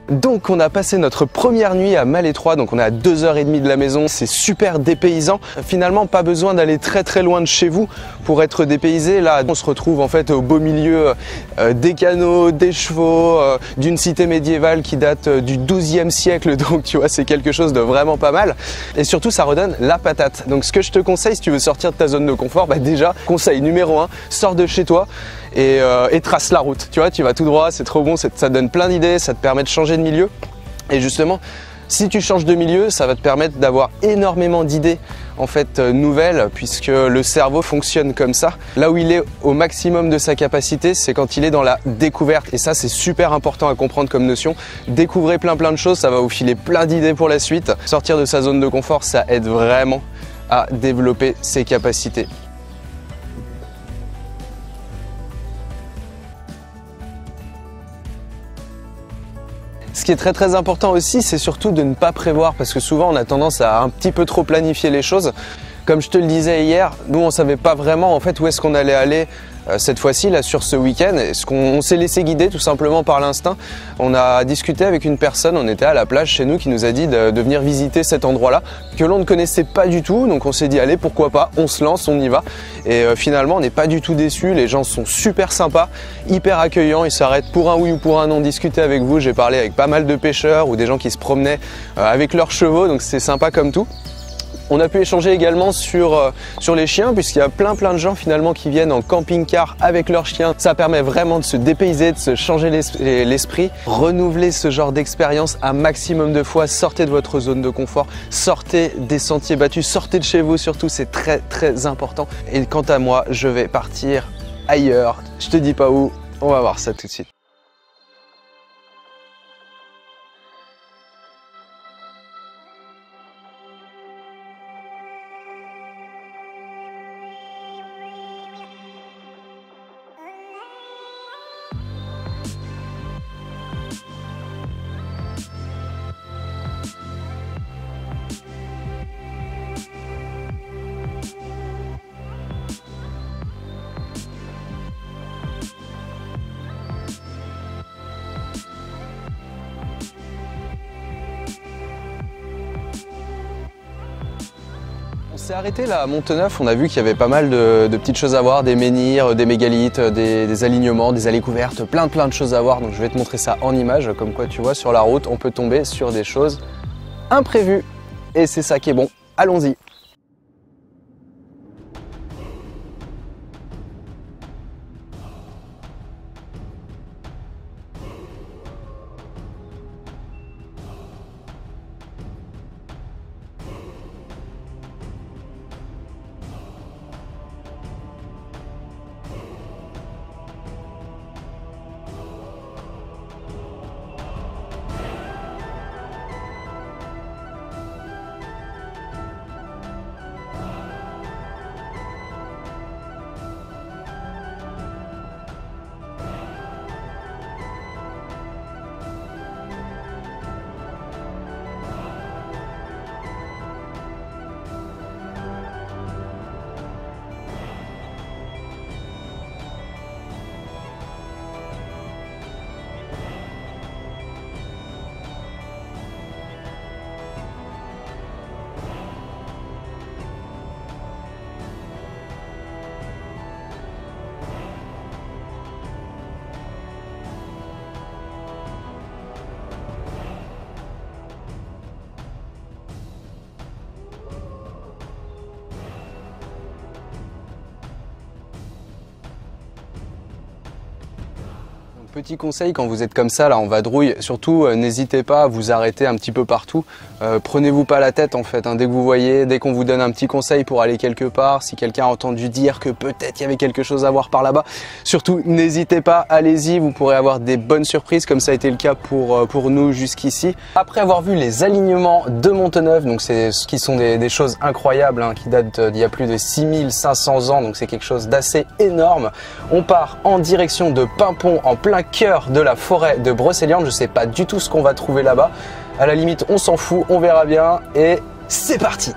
Donc on a passé notre première nuit à Malétroit, donc on est à 2h30 de la maison, c'est super dépaysant. Finalement pas besoin d'aller très loin de chez vous pour être dépaysé. Là on se retrouve en fait au beau milieu des canaux, des chevaux, d'une cité médiévale qui date du XIIe siècle, donc tu vois c'est quelque chose de vraiment pas mal. Et surtout ça redonne la patate. Donc ce que je te conseille si tu veux sortir de ta zone de confort, bah déjà conseil numéro 1, sors de chez toi et trace la route. Tu vois, tu vas tout droit, c'est trop bon, ça te donne plein d'idées, ça te permet de changer de milieu. Et justement, si tu changes de milieu, ça va te permettre d'avoir énormément d'idées en fait nouvelles, puisque le cerveau fonctionne comme ça. Là où il est au maximum de sa capacité, c'est quand il est dans la découverte. Et ça, c'est super important à comprendre comme notion. Découvrez plein de choses, ça va vous filer plein d'idées pour la suite. Sortir de sa zone de confort, ça aide vraiment à développer ses capacités. Ce qui est très important aussi, c'est surtout de ne pas prévoir, parce que souvent on a tendance à un petit peu trop planifier les choses. Comme je te le disais hier, nous on savait pas vraiment en fait où est-ce qu'on allait aller cette fois-ci là sur ce week-end. On s'est laissé guider tout simplement par l'instinct. On a discuté avec une personne, on était à la plage chez nous, qui nous a dit de venir visiter cet endroit-là que l'on ne connaissait pas du tout. Donc on s'est dit allez pourquoi pas, on se lance, on y va. Et finalement on n'est pas du tout déçus. Les gens sont super sympas, hyper accueillants. Ils s'arrêtent pour un oui ou pour un non discuter avec vous. J'ai parlé avec pas mal de pêcheurs ou des gens qui se promenaient avec leurs chevaux. Donc c'est sympa comme tout. On a pu échanger également sur les chiens, puisqu'il y a plein de gens finalement qui viennent en camping-car avec leurs chiens. Ça permet vraiment de se dépayser, de se changer l'esprit. Renouvelez ce genre d'expérience un maximum de fois. Sortez de votre zone de confort, sortez des sentiers battus, sortez de chez vous surtout, c'est très important. Et quant à moi, je vais partir ailleurs. Je te dis pas où, on va voir ça tout de suite. On s'est arrêté là à Monteneuf, on a vu qu'il y avait pas mal de petites choses à voir, des menhirs, des mégalithes, des alignements, des allées couvertes, plein de choses à voir. Donc je vais te montrer ça en images, comme quoi tu vois sur la route on peut tomber sur des choses imprévues. Et c'est ça qui est bon, allons-y. Petit conseil quand vous êtes comme ça là en vadrouille, surtout n'hésitez pas à vous arrêter un petit peu partout. Prenez-vous pas la tête en fait, hein. Dès que vous voyez, dès qu'on vous donne un petit conseil pour aller quelque part, si quelqu'un a entendu dire que peut-être il y avait quelque chose à voir par là-bas, surtout n'hésitez pas, allez-y, vous pourrez avoir des bonnes surprises comme ça a été le cas pour nous jusqu'ici. Après avoir vu les alignements de Monteneuf, donc c'est ce qui sont des choses incroyables hein, qui datent d'il y a plus de 6500 ans, donc c'est quelque chose d'assez énorme. On part en direction de Paimpont en plein cœur de la forêt de Brocéliande. Je sais pas du tout ce qu'on va trouver là-bas. À la limite, on s'en fout, on verra bien et c'est parti!